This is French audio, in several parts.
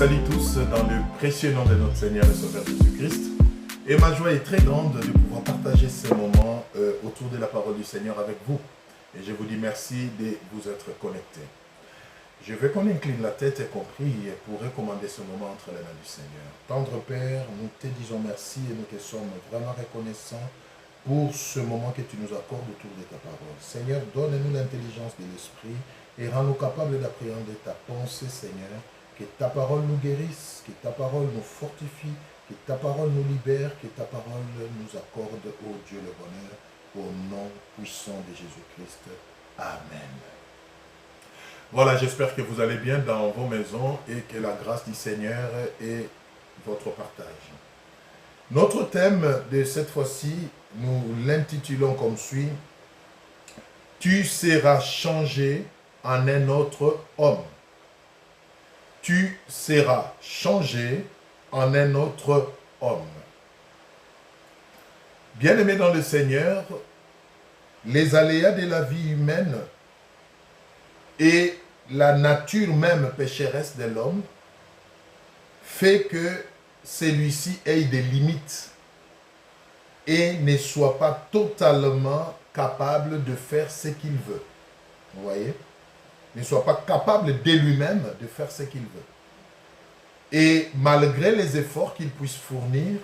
salue tous dans le précieux nom de notre Seigneur et Sauveur Jésus-Christ. Et ma joie est très grande de pouvoir partager ce moment autour de la parole du Seigneur avec vous. Et je vous dis merci de vous être connectés. Je veux qu'on incline la tête et qu'on prie pour recommander ce moment entre les mains du Seigneur. Tendre Père, nous te disons merci et nous te sommes vraiment reconnaissants pour ce moment que tu nous accordes autour de ta parole. Seigneur, donne-nous l'intelligence de l'Esprit et rends-nous capables d'appréhender ta pensée, Seigneur. Que ta parole nous guérisse, que ta parole nous fortifie, que ta parole nous libère, que ta parole nous accorde, ô Dieu, le bonheur, au nom puissant de Jésus-Christ. Amen. Voilà, j'espère que vous allez bien dans vos maisons et que la grâce du Seigneur est votre partage. Notre thème de cette fois-ci, nous l'intitulons comme suit: Tu seras changé en un autre homme. Tu seras changé en un autre homme. Bien-aimés dans le Seigneur, les aléas de la vie humaine et la nature même pécheresse de l'homme fait que celui-ci ait des limites et ne soit pas totalement capable de faire ce qu'il veut. Vous voyez? Ne soit pas capable de lui-même de faire ce qu'il veut. Et malgré les efforts qu'il puisse fournir,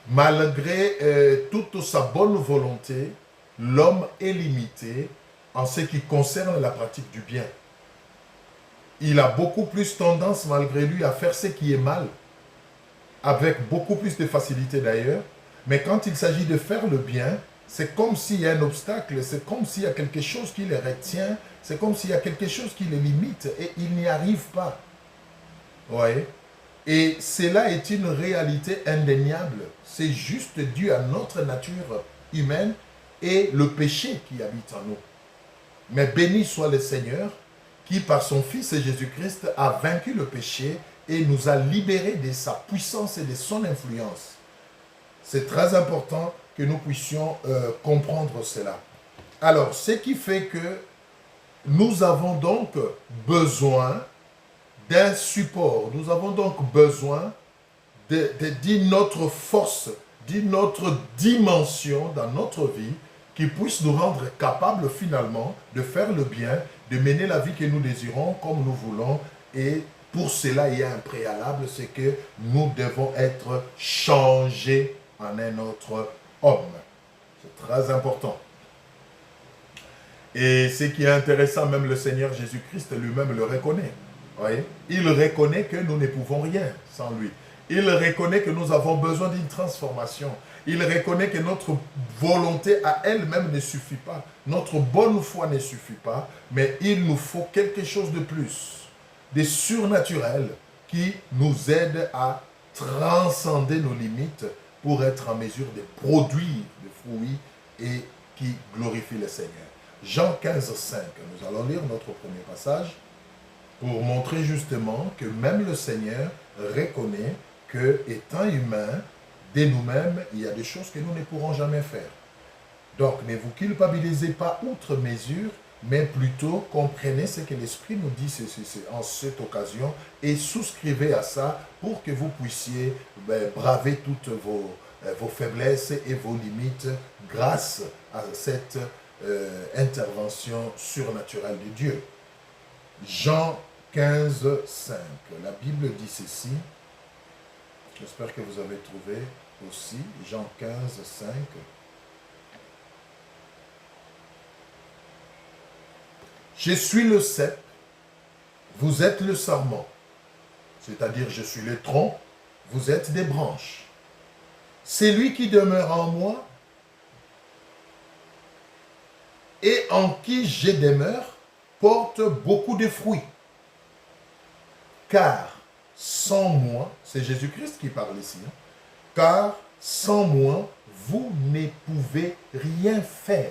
malgré toute sa bonne volonté, l'homme est limité en ce qui concerne la pratique du bien. Il a beaucoup plus tendance, malgré lui, à faire ce qui est mal, avec beaucoup plus de facilité d'ailleurs, mais quand il s'agit de faire le bien, c'est comme s'il y a un obstacle, c'est comme s'il y a quelque chose qui le retient, c'est comme s'il y a quelque chose qui le limite et il n'y arrive pas. Vous voyez? Et cela est une réalité indéniable. C'est juste dû à notre nature humaine et le péché qui habite en nous. Mais béni soit le Seigneur qui, par son Fils Jésus-Christ, a vaincu le péché et nous a libérés de sa puissance et de son influence. C'est très important que nous puissions comprendre cela. Alors, ce qui fait que nous avons donc besoin d'un support. Nous avons donc besoin d'une autre force, d'une autre dimension dans notre vie qui puisse nous rendre capables finalement de faire le bien, de mener la vie que nous désirons comme nous voulons. Et pour cela, il y a un préalable, c'est que nous devons être changés en un autre homme. C'est très important. Et ce qui est intéressant, même le Seigneur Jésus-Christ lui-même le reconnaît. Voyez? Il reconnaît que nous ne pouvons rien sans lui. Il reconnaît que nous avons besoin d'une transformation. Il reconnaît que notre volonté à elle-même ne suffit pas. Notre bonne foi ne suffit pas. Mais il nous faut quelque chose de plus. Des surnaturels qui nous aident à transcender nos limites pour être en mesure de produire des fruits et qui glorifient le Seigneur. Jean 15, 5. Nous allons lire notre premier passage pour montrer justement que même le Seigneur reconnaît que, étant humain, de nous-mêmes, il y a des choses que nous ne pourrons jamais faire. Donc, ne vous culpabilisez pas outre mesure, mais plutôt comprenez ce que l'Esprit nous dit en cette occasion et souscrivez à ça pour que vous puissiez braver toutes vos faiblesses et vos limites grâce à cette intervention surnaturelle de Dieu. Jean 15, 5. La Bible dit ceci. J'espère que vous avez trouvé aussi. Jean 15, 5. Je suis le cep, vous êtes le sarment. C'est-à-dire, je suis le tronc, vous êtes des branches. Celui qui demeure en moi et en qui je demeure porte beaucoup de fruits. Car sans moi, c'est Jésus-Christ qui parle ici, hein, car sans moi, vous ne pouvez rien faire.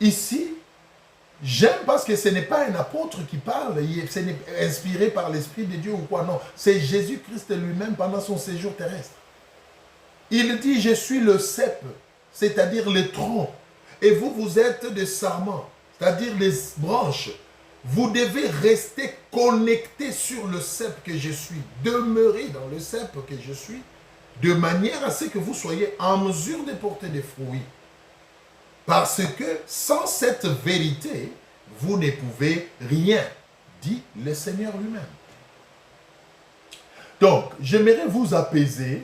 Ici, j'aime parce que ce n'est pas un apôtre qui parle, ce n'est inspiré par l'Esprit de Dieu ou quoi, non. C'est Jésus-Christ lui-même pendant son séjour terrestre. Il dit, je suis le cep, c'est-à-dire le tronc. Et vous, vous êtes des sarments, c'est-à-dire les branches. Vous devez rester connecté sur le cep que je suis. Demeurer dans le cep que je suis, de manière à ce que vous soyez en mesure de porter des fruits. Parce que sans cette vérité, vous ne pouvez rien, dit le Seigneur lui-même. Donc, j'aimerais vous apaiser,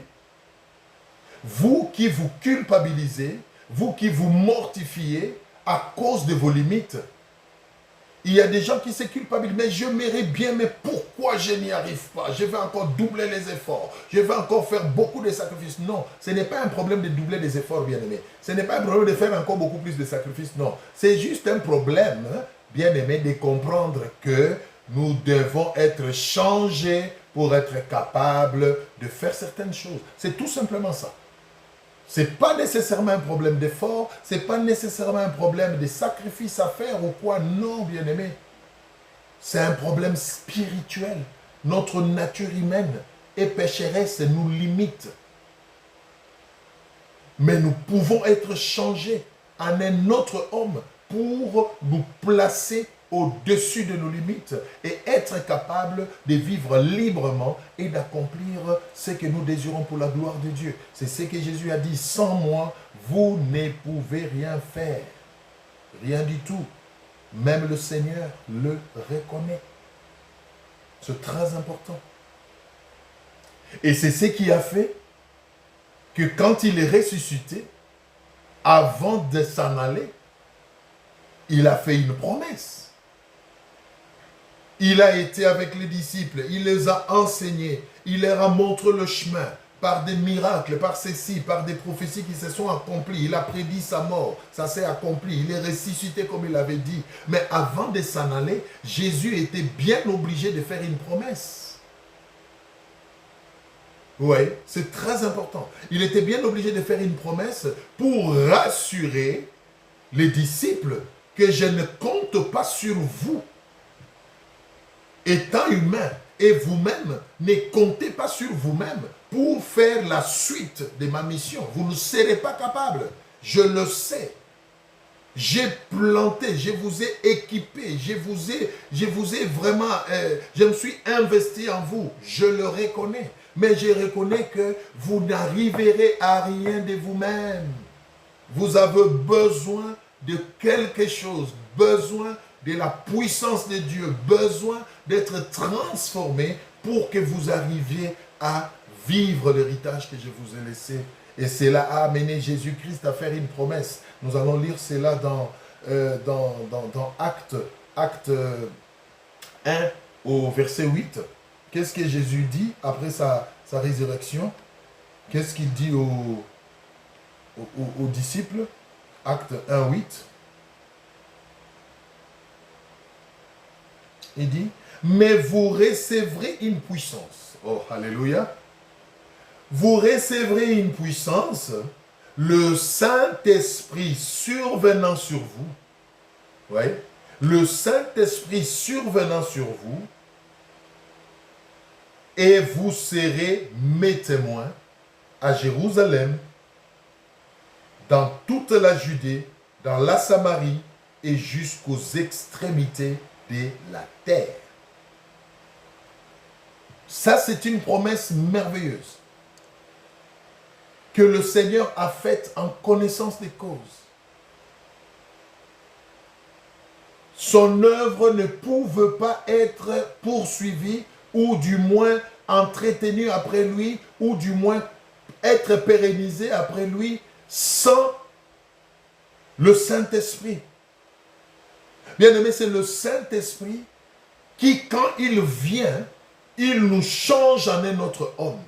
vous qui vous culpabilisez, vous qui vous mortifiez à cause de vos limites. Il y a des gens qui se culpabilisent, mais je m'aimerais bien, mais pourquoi je n'y arrive pas? Je vais encore doubler les efforts, je vais encore faire beaucoup de sacrifices. Non, ce n'est pas un problème de doubler les efforts, bien-aimé. Ce n'est pas un problème de faire encore beaucoup plus de sacrifices, non. C'est juste un problème, bien-aimé, de comprendre que nous devons être changés pour être capables de faire certaines choses. C'est tout simplement ça. Ce n'est pas nécessairement un problème d'effort, ce n'est pas nécessairement un problème de sacrifice à faire ou quoi. Non, bien-aimé. C'est un problème spirituel. Notre nature humaine et pécheresse nous limite. Mais nous pouvons être changés en un autre homme pour nous placer au-dessus de nos limites et être capables de vivre librement et d'accomplir ce que nous désirons pour la gloire de Dieu. C'est ce que Jésus a dit, sans moi, vous ne pouvez rien faire. Rien du tout. Même le Seigneur le reconnaît. C'est très important. Et c'est ce qui a fait que quand il est ressuscité, avant de s'en aller, il a fait une promesse. Il a été avec les disciples, il les a enseignés, il leur a montré le chemin par des miracles, par ceci, par des prophéties qui se sont accomplies. Il a prédit sa mort, ça s'est accompli, il est ressuscité comme il avait dit. Mais avant de s'en aller, Jésus était bien obligé de faire une promesse. Oui, c'est très important. Il était bien obligé de faire une promesse pour rassurer les disciples que je ne compte pas sur vous. Étant humain, et vous-même, ne comptez pas sur vous-même pour faire la suite de ma mission. Vous ne serez pas capable. Je le sais. J'ai planté, je vous ai équipé, je vous ai vraiment, je me suis investi en vous. Je le reconnais. Mais je reconnais que vous n'arriverez à rien de vous-même. Vous avez besoin de quelque chose, besoin de la puissance de Dieu, besoin d'être transformé pour que vous arriviez à vivre l'héritage que je vous ai laissé. Et cela a amené Jésus-Christ à faire une promesse. Nous allons lire cela dans Acte 1 au verset 8. Qu'est-ce que Jésus dit après sa résurrection? Qu'est-ce qu'il dit aux disciples? Acte 1, 8. Il dit, mais vous recevrez une puissance. Oh, alléluia. Vous recevrez une puissance, le Saint-Esprit survenant sur vous. Oui. Le Saint-Esprit survenant sur vous. Et vous serez mes témoins à Jérusalem, dans toute la Judée, dans la Samarie et jusqu'aux extrémités de la terre. Ça, c'est une promesse merveilleuse que le Seigneur a faite en connaissance des causes. Son œuvre ne pouvait pas être poursuivie ou du moins entretenue après lui ou du moins être pérennisée après lui sans le Saint-Esprit. Bien-aimé, c'est le Saint-Esprit qui, quand il vient, il nous change en un autre homme.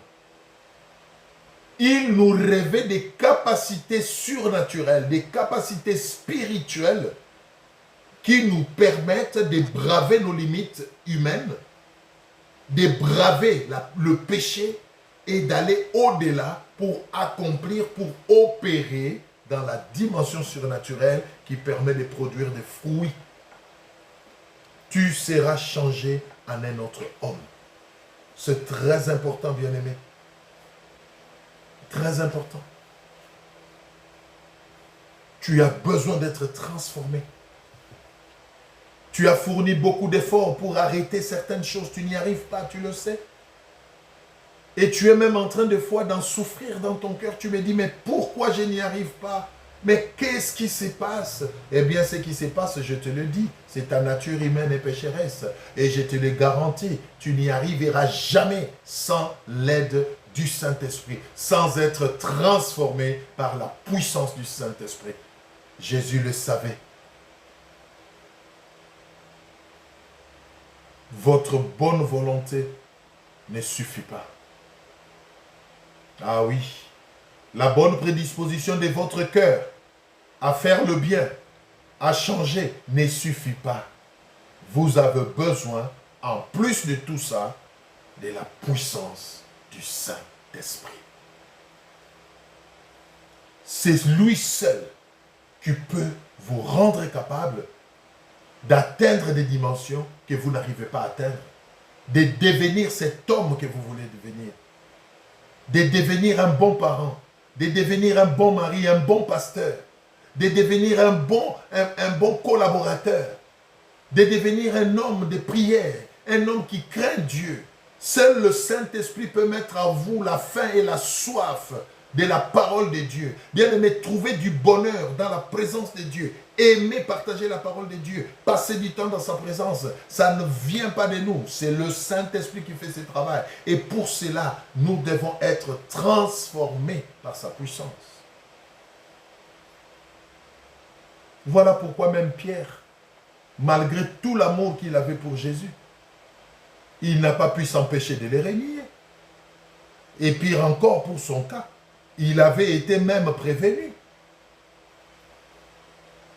Il nous révèle des capacités surnaturelles, des capacités spirituelles qui nous permettent de braver nos limites humaines, de braver le péché et d'aller au-delà pour accomplir, pour opérer dans la dimension surnaturelle qui permet de produire des fruits. Tu seras changé en un autre homme. C'est très important, bien-aimé. Très important. Tu as besoin d'être transformé. Tu as fourni beaucoup d'efforts pour arrêter certaines choses. Tu n'y arrives pas, tu le sais. Et tu es même en train de fois d'en souffrir dans ton cœur. Tu me dis, mais pourquoi je n'y arrive pas? Mais qu'est-ce qui se passe? Eh bien, ce qui se passe, je te le dis, c'est ta nature humaine et pécheresse. Et je te le garantis, tu n'y arriveras jamais sans l'aide du Saint-Esprit, sans être transformé par la puissance du Saint-Esprit. Jésus le savait. Votre bonne volonté ne suffit pas. Ah oui, la bonne prédisposition de votre cœur à faire le bien, à changer, ne suffit pas. Vous avez besoin, en plus de tout ça, de la puissance du Saint-Esprit. C'est lui seul qui peut vous rendre capable d'atteindre des dimensions que vous n'arrivez pas à atteindre, de devenir cet homme que vous voulez devenir, de devenir un bon parent, de devenir un bon mari, un bon pasteur, de devenir un bon collaborateur, de devenir un homme de prière, un homme qui craint Dieu. Seul le Saint-Esprit peut mettre en vous la faim et la soif de la parole de Dieu. Bien-aimé, trouver du bonheur dans la présence de Dieu. Aimer partager la parole de Dieu. Passer du temps dans sa présence. Ça ne vient pas de nous. C'est le Saint-Esprit qui fait ce travail. Et pour cela, nous devons être transformés par sa puissance. Voilà pourquoi même Pierre, malgré tout l'amour qu'il avait pour Jésus, il n'a pas pu s'empêcher de le renier. Et pire encore pour son cas, il avait été même prévenu.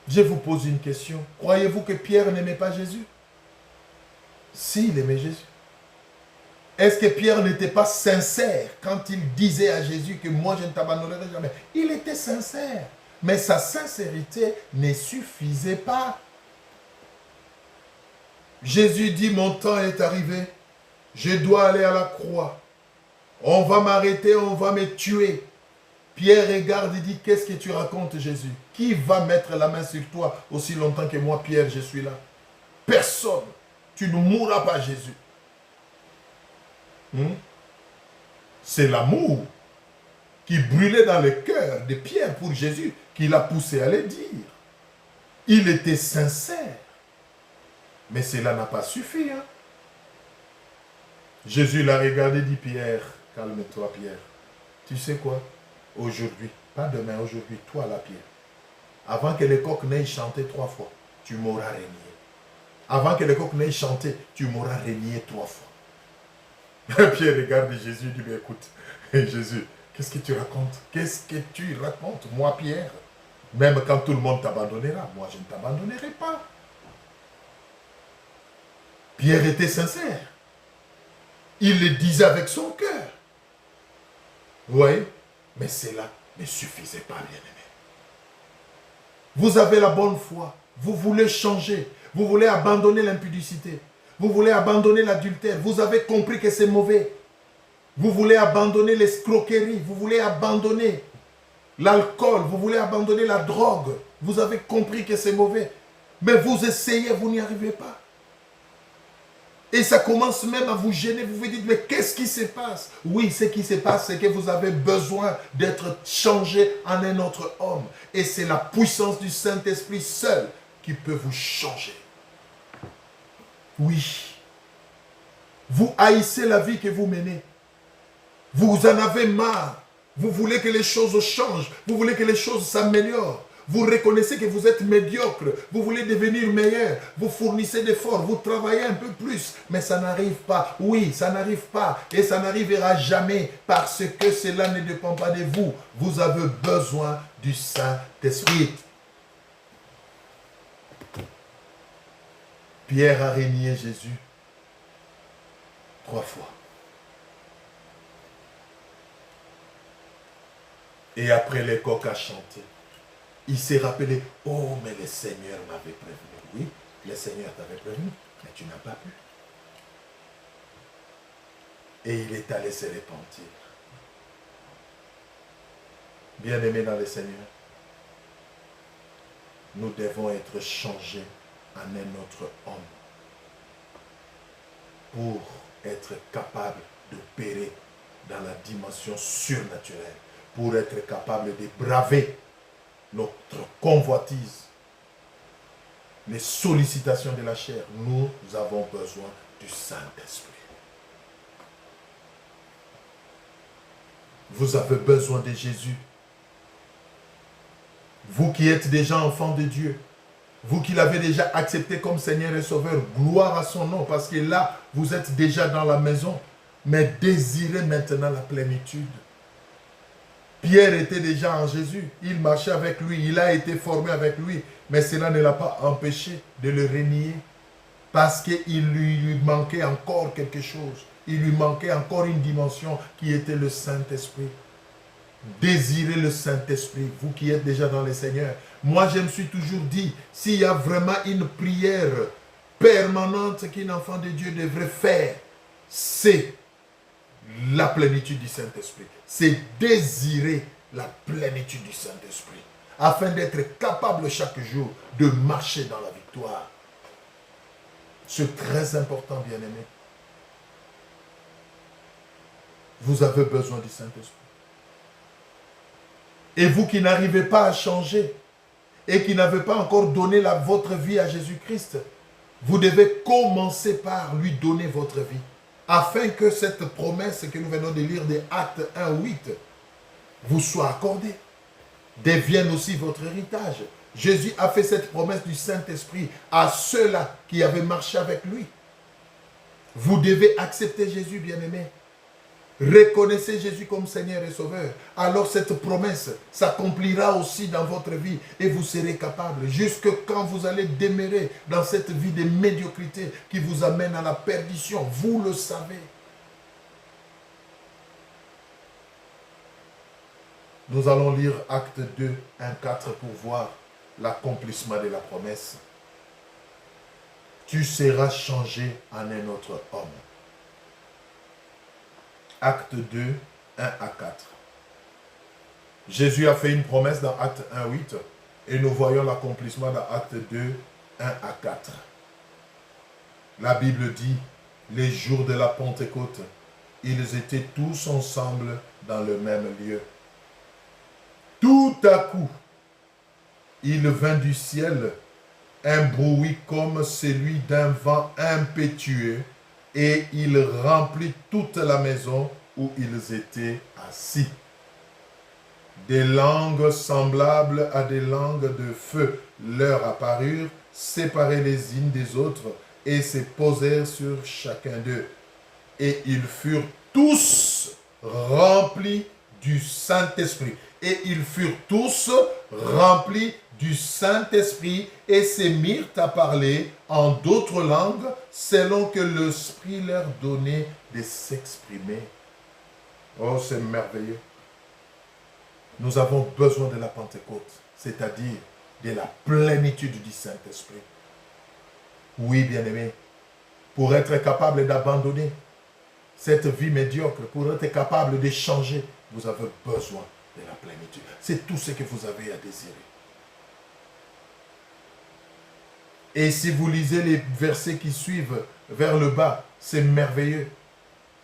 Je vous pose une question. Croyez-vous que Pierre n'aimait pas Jésus? Si, il aimait Jésus. Est-ce que Pierre n'était pas sincère quand il disait à Jésus que moi je ne t'abandonnerai jamais? Il était sincère. Mais sa sincérité ne suffisait pas. Jésus dit, mon temps est arrivé. Je dois aller à la croix. On va m'arrêter, on va me tuer. Pierre regarde et dit, qu'est-ce que tu racontes, Jésus? Qui va mettre la main sur toi aussi longtemps que moi, Pierre, je suis là? Personne. Tu ne mourras pas, Jésus. C'est l'amour qui brûlait dans le cœur de Pierre pour Jésus qui l'a poussé à le dire. Il était sincère. Mais cela n'a pas suffi. Jésus l'a regardé et dit, Pierre, calme-toi, Pierre. Tu sais quoi? Aujourd'hui, pas demain, aujourd'hui, toi la Pierre. Avant que le coq n'ait chanté 3 fois, tu m'auras régné. Avant que le coq n'ait chanté, tu m'auras régné 3 fois. Pierre regarde Jésus et dit, écoute, Jésus, qu'est-ce que tu racontes? Qu'est-ce que tu racontes? Moi, Pierre, même quand tout le monde t'abandonnera, moi, je ne t'abandonnerai pas. Pierre était sincère. Il le disait avec son cœur. Vous voyez? Mais cela ne suffisait pas, bien-aimé. Vous avez la bonne foi. Vous voulez changer. Vous voulez abandonner l'impudicité. Vous voulez abandonner l'adultère. Vous avez compris que c'est mauvais. Vous voulez abandonner l'escroquerie. Vous voulez abandonner l'alcool. Vous voulez abandonner la drogue. Vous avez compris que c'est mauvais. Mais vous essayez, vous n'y arrivez pas. Et ça commence même à vous gêner. Vous vous dites, mais qu'est-ce qui se passe? Oui, ce qui se passe, c'est que vous avez besoin d'être changé en un autre homme. Et c'est la puissance du Saint-Esprit seul qui peut vous changer. Oui. Vous haïssez la vie que vous menez. Vous en avez marre. Vous voulez que les choses changent. Vous voulez que les choses s'améliorent. Vous reconnaissez que vous êtes médiocre. Vous voulez devenir meilleur. Vous fournissez d'efforts. Vous travaillez un peu plus. Mais ça n'arrive pas. Oui, ça n'arrive pas. Et ça n'arrivera jamais parce que cela ne dépend pas de vous. Vous avez besoin du Saint-Esprit. Pierre a renié Jésus 3 fois. Et après, le coq a chanté. Il s'est rappelé, oh, mais le Seigneur m'avait prévenu. Oui, le Seigneur t'avait prévenu, mais tu n'as pas pu. Et il est allé se repentir. Bien-aimés dans le Seigneur, nous devons être changés en un autre homme pour être capable d'opérer dans la dimension surnaturelle, pour être capable de braver notre convoitise, les sollicitations de la chair. Nous avons besoin du Saint-Esprit. Vous avez besoin de Jésus. Vous qui êtes déjà enfants de Dieu, vous qui l'avez déjà accepté comme Seigneur et Sauveur, gloire à son nom, parce que là, vous êtes déjà dans la maison, mais désirez maintenant la plénitude. Pierre était déjà en Jésus, il marchait avec lui, il a été formé avec lui, mais cela ne l'a pas empêché de le renier, parce qu'il lui manquait encore quelque chose, il lui manquait encore une dimension qui était le Saint-Esprit. Désirez le Saint-Esprit, vous qui êtes déjà dans le Seigneur. Moi, je me suis toujours dit, s'il y a vraiment une prière permanente qu'un enfant de Dieu devrait faire, c'est la plénitude du Saint-Esprit. C'est désirer la plénitude du Saint-Esprit, afin d'être capable chaque jour de marcher dans la victoire. C'est très important, bien-aimé. Vous avez besoin du Saint-Esprit. Et vous qui n'arrivez pas à changer et qui n'avez pas encore donné votre vie à Jésus-Christ, vous devez commencer par lui donner votre vie, afin que cette promesse que nous venons de lire des Actes 1:8 vous soit accordée, devienne aussi votre héritage. Jésus a fait cette promesse du Saint-Esprit à ceux-là qui avaient marché avec lui. Vous devez accepter Jésus, bien-aimé. Reconnaissez Jésus comme Seigneur et Sauveur. Alors cette promesse s'accomplira aussi dans votre vie et vous serez capable, jusque quand vous allez demeurer dans cette vie de médiocrité qui vous amène à la perdition. Vous le savez. Nous allons lire Acte 2, 1-4 pour voir l'accomplissement de la promesse. Tu seras changé en un autre homme. Acte 2, 1-4. Jésus a fait une promesse dans Acte 1:8 et nous voyons l'accomplissement dans Acte 2, 1-4. La Bible dit, les jours de la Pentecôte, ils étaient tous ensemble dans le même lieu. Tout à coup, il vint du ciel un bruit comme celui d'un vent impétueux, et il remplit toute la maison où ils étaient assis. Des langues semblables à des langues de feu leur apparurent, séparées les unes des autres, et se posèrent sur chacun d'eux. Et ils furent tous remplis du Saint-Esprit. Et ils furent tous remplis du Saint-Esprit et se mirent à parler en d'autres langues selon que l'Esprit leur donnait de s'exprimer. Oh, c'est merveilleux. Nous avons besoin de la Pentecôte, c'est-à-dire de la plénitude du Saint-Esprit. Oui, bien-aimé, pour être capable d'abandonner cette vie médiocre, pour être capable de changer, vous avez besoin de la plénitude. C'est tout ce que vous avez à désirer. Et si vous lisez les versets qui suivent vers le bas, c'est merveilleux.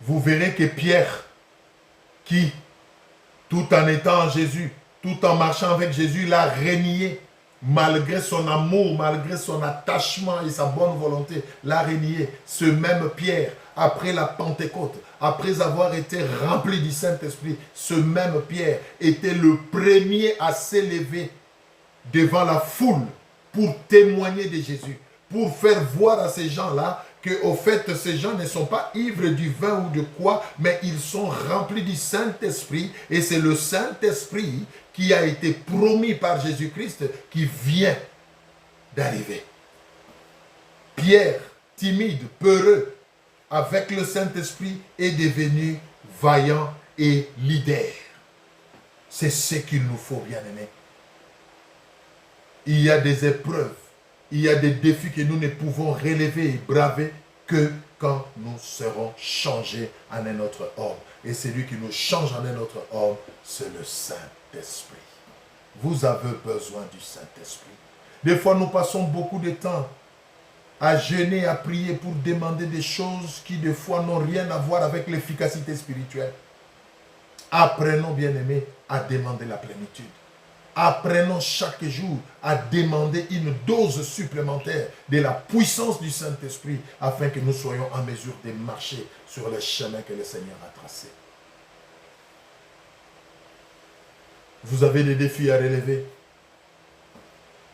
Vous verrez que Pierre, qui, tout en étant en Jésus, tout en marchant avec Jésus, l'a renié, malgré son amour, malgré son attachement et sa bonne volonté, l'a renié. Ce même Pierre, après la Pentecôte, après avoir été rempli du Saint-Esprit, ce même Pierre était le premier à s'élever devant la foule pour témoigner de Jésus, pour faire voir à ces gens-là que, au fait, ces gens ne sont pas ivres du vin ou de quoi, mais ils sont remplis du Saint-Esprit, et c'est le Saint-Esprit qui a été promis par Jésus-Christ qui vient d'arriver. Pierre, timide, peureux, avec le Saint-Esprit, est devenu vaillant et leader. C'est ce qu'il nous faut, bien-aimés. Il y a des épreuves, il y a des défis que nous ne pouvons relever et braver que quand nous serons changés en un autre homme. Et celui qui nous change en un autre homme, c'est le Saint-Esprit. Vous avez besoin du Saint-Esprit. Des fois, nous passons beaucoup de temps à jeûner, à prier pour demander des choses qui des fois n'ont rien à voir avec l'efficacité spirituelle. Apprenons, bien-aimés, à demander la plénitude. Apprenons chaque jour à demander une dose supplémentaire de la puissance du Saint-Esprit afin que nous soyons en mesure de marcher sur le chemin que le Seigneur a tracé. Vous avez des défis à relever,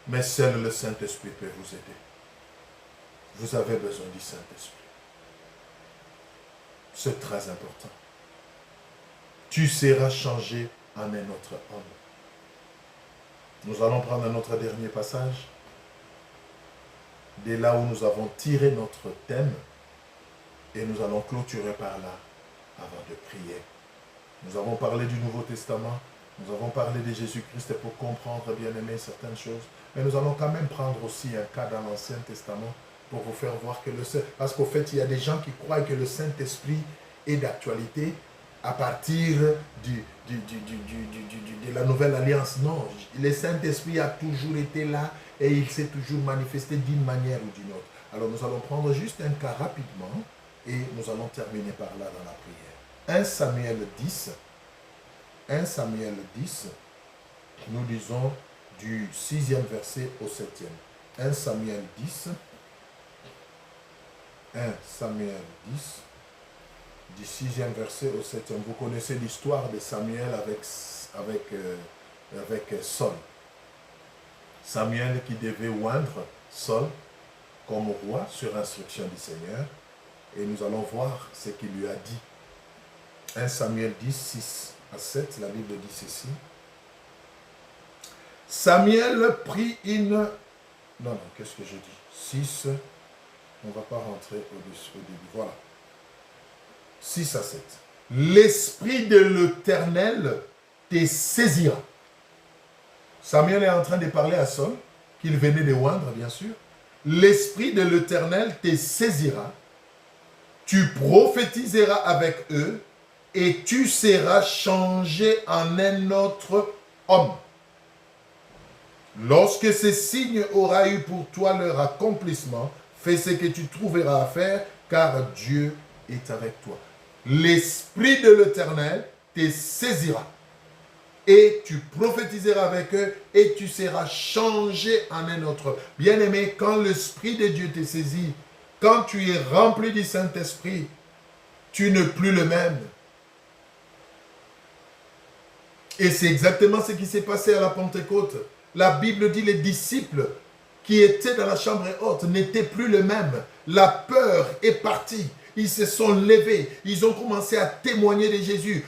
mais seul le Saint-Esprit peut vous aider. Vous avez besoin du Saint-Esprit. C'est très important. Tu seras changé en un autre homme. Nous allons prendre notre dernier passage. Dès là où nous avons tiré notre thème. Et nous allons clôturer par là avant de prier. Nous avons parlé du Nouveau Testament. Nous avons parlé de Jésus-Christ pour comprendre, bien aimé, certaines choses. Mais nous allons quand même prendre aussi un cas dans l'Ancien Testament pour vous faire voir que le Saint... Parce qu'au fait, il y a des gens qui croient que le Saint-Esprit est d'actualité à partir de la Nouvelle Alliance. Non, le Saint-Esprit a toujours été là et il s'est toujours manifesté d'une manière ou d'une autre. Alors nous allons prendre juste un cas rapidement et nous allons terminer par là dans la prière. 1 Samuel 10, 1 Samuel 10, nous lisons du 6e verset au 7e. 1 Samuel 10, 1 Samuel 10, du 6e verset au 7e. Vous connaissez l'histoire de Samuel avec Saul. Samuel qui devait oindre Saul comme roi sur instruction du Seigneur. Et nous allons voir ce qu'il lui a dit. 1 Samuel 10, 6 à 7, la Bible dit ceci. Samuel prit une... Non, qu'est-ce que je dis? 6, on ne va pas rentrer au début. Voilà. 6 à 7. L'Esprit de l'Éternel te saisira. Samuel est en train de parler à Saul, qu'il venait de oindre, bien sûr. L'Esprit de l'Éternel te saisira. Tu prophétiseras avec eux et tu seras changé en un autre homme. Lorsque ce signe aura eu pour toi leur accomplissement, fais ce que tu trouveras à faire, car Dieu est avec toi. L'Esprit de l'Éternel te saisira et tu prophétiseras avec eux et tu seras changé en un autre. Bien-aimé, quand l'Esprit de Dieu te saisit, quand tu es rempli du Saint-Esprit, tu n'es plus le même. Et c'est exactement ce qui s'est passé à la Pentecôte. La Bible dit les disciples qui étaient dans la chambre haute n'étaient plus les mêmes. La peur est partie. Ils se sont levés. Ils ont commencé à témoigner de Jésus.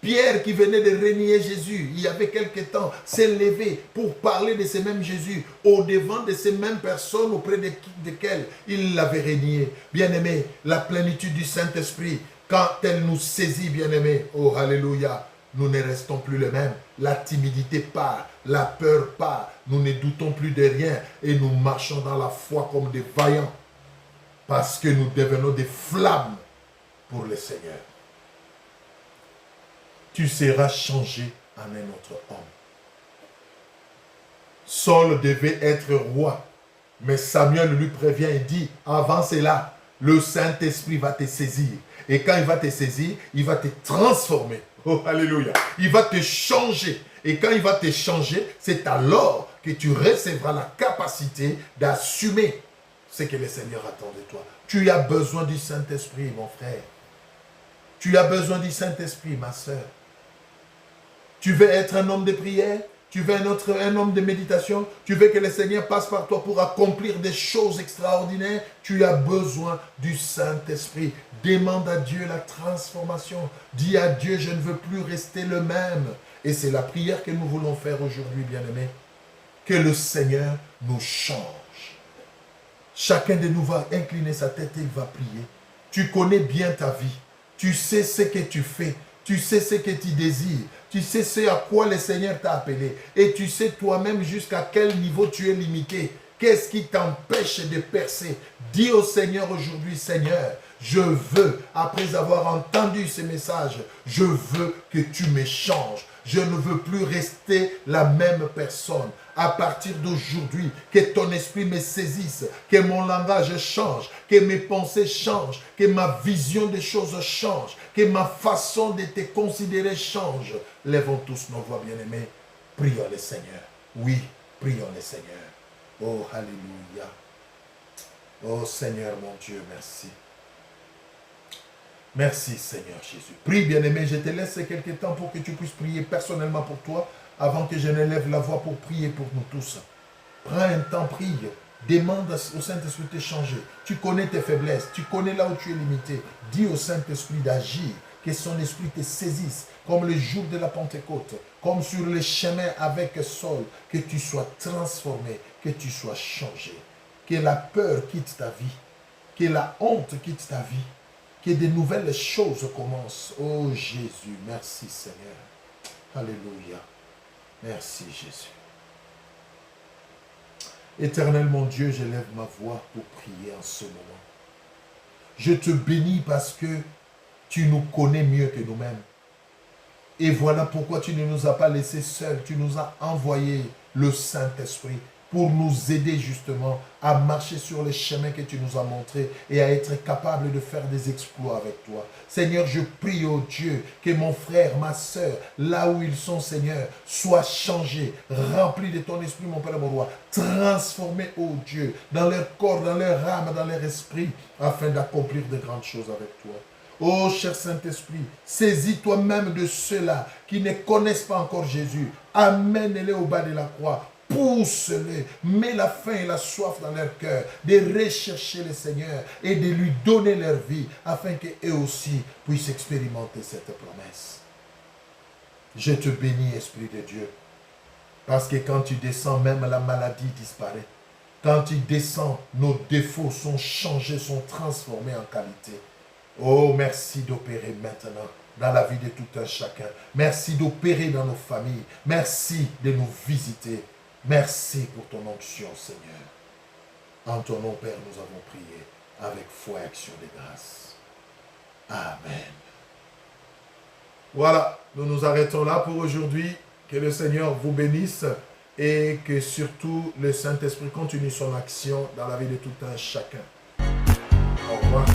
Pierre qui venait de renier Jésus, il y avait quelque temps, s'est levé pour parler de ce même Jésus au devant de ces mêmes personnes auprès desquelles il l'avait renié. Bien-aimé, la plénitude du Saint-Esprit, quand elle nous saisit, bien-aimé, oh alléluia, nous ne restons plus les mêmes. La timidité part, la peur part, nous ne doutons plus de rien et nous marchons dans la foi comme des vaillants parce que nous devenons des flammes pour le Seigneur. Tu seras changé en un autre homme. Saul devait être roi, mais Samuel lui prévient et dit, avant cela, le Saint-Esprit va te saisir. Et quand il va te saisir, il va te transformer. Oh, alléluia. Il va te changer. Et quand il va te changer, c'est alors que tu recevras la capacité d'assumer ce que le Seigneur attend de toi. Tu as besoin du Saint-Esprit, mon frère. Tu as besoin du Saint-Esprit, ma soeur. Tu veux être un homme de prière? Tu veux être un homme de méditation? Tu veux que le Seigneur passe par toi pour accomplir des choses extraordinaires? Tu as besoin du Saint-Esprit. Demande à Dieu la transformation. Dis à Dieu, je ne veux plus rester le même. Et c'est la prière que nous voulons faire aujourd'hui, bien-aimés. Que le Seigneur nous change. Chacun de nous va incliner sa tête et il va prier. Tu connais bien ta vie. Tu sais ce que tu fais. Tu sais ce que tu désires. Tu sais ce à quoi le Seigneur t'a appelé. Et tu sais toi-même jusqu'à quel niveau tu es limité. Qu'est-ce qui t'empêche de percer? Dis au Seigneur aujourd'hui, Seigneur, je veux, après avoir entendu ce message, je veux que tu me changes. Je ne veux plus rester la même personne. À partir d'aujourd'hui, que ton esprit me saisisse, que mon langage change, que mes pensées changent, que ma vision des choses change, que ma façon de te considérer change. Lèvons tous nos voix, bien-aimés. Prions le Seigneur. Oui, prions le Seigneur. Oh, alléluia. Oh Seigneur, mon Dieu, merci. Merci Seigneur Jésus. Prie, bien-aimé, je te laisse quelques temps pour que tu puisses prier personnellement pour toi avant que je ne lève la voix pour prier pour nous tous. Prends un temps, prie. Demande au Saint-Esprit de te changer. Tu connais tes faiblesses. Tu connais là où tu es limité. Dis au Saint-Esprit d'agir. Que son esprit te saisisse. Comme le jour de la Pentecôte. Comme sur le chemin avec Saul. Que tu sois transformé. Que tu sois changé. Que la peur quitte ta vie. Que la honte quitte ta vie. Que de nouvelles choses commencent. Oh Jésus, merci Seigneur. Alléluia. Merci Jésus. Éternel mon Dieu, je lève ma voix pour prier en ce moment. Je te bénis parce que tu nous connais mieux que nous-mêmes. Et voilà pourquoi tu ne nous as pas laissés seuls. Tu nous as envoyé le Saint-Esprit pour nous aider justement à marcher sur les chemins que tu nous as montrés et à être capable de faire des exploits avec toi. Seigneur, je prie, oh Dieu, que mon frère, ma soeur, là où ils sont, Seigneur, soient changés, remplis de ton esprit, mon Père et mon roi, transformés, oh Dieu, dans leur corps, dans leur âme, dans leur esprit, afin d'accomplir de grandes choses avec toi. Oh, cher Saint-Esprit, saisis toi-même de ceux-là qui ne connaissent pas encore Jésus. Amène-les au bas de la croix. Pousse-les, mets la faim et la soif dans leur cœur, de rechercher le Seigneur et de lui donner leur vie, afin qu'eux aussi puissent expérimenter cette promesse. Je te bénis, Esprit de Dieu, parce que quand tu descends, même la maladie disparaît. Quand tu descends, nos défauts sont changés, sont transformés en qualité. Oh, merci d'opérer maintenant dans la vie de tout un chacun. Merci d'opérer dans nos familles. Merci de nous visiter. Merci pour ton onction, Seigneur. En ton nom, Père, nous avons prié avec foi et action de grâce. Amen. Voilà, nous nous arrêtons là pour aujourd'hui. Que le Seigneur vous bénisse et que surtout le Saint-Esprit continue son action dans la vie de tout un chacun. Au revoir.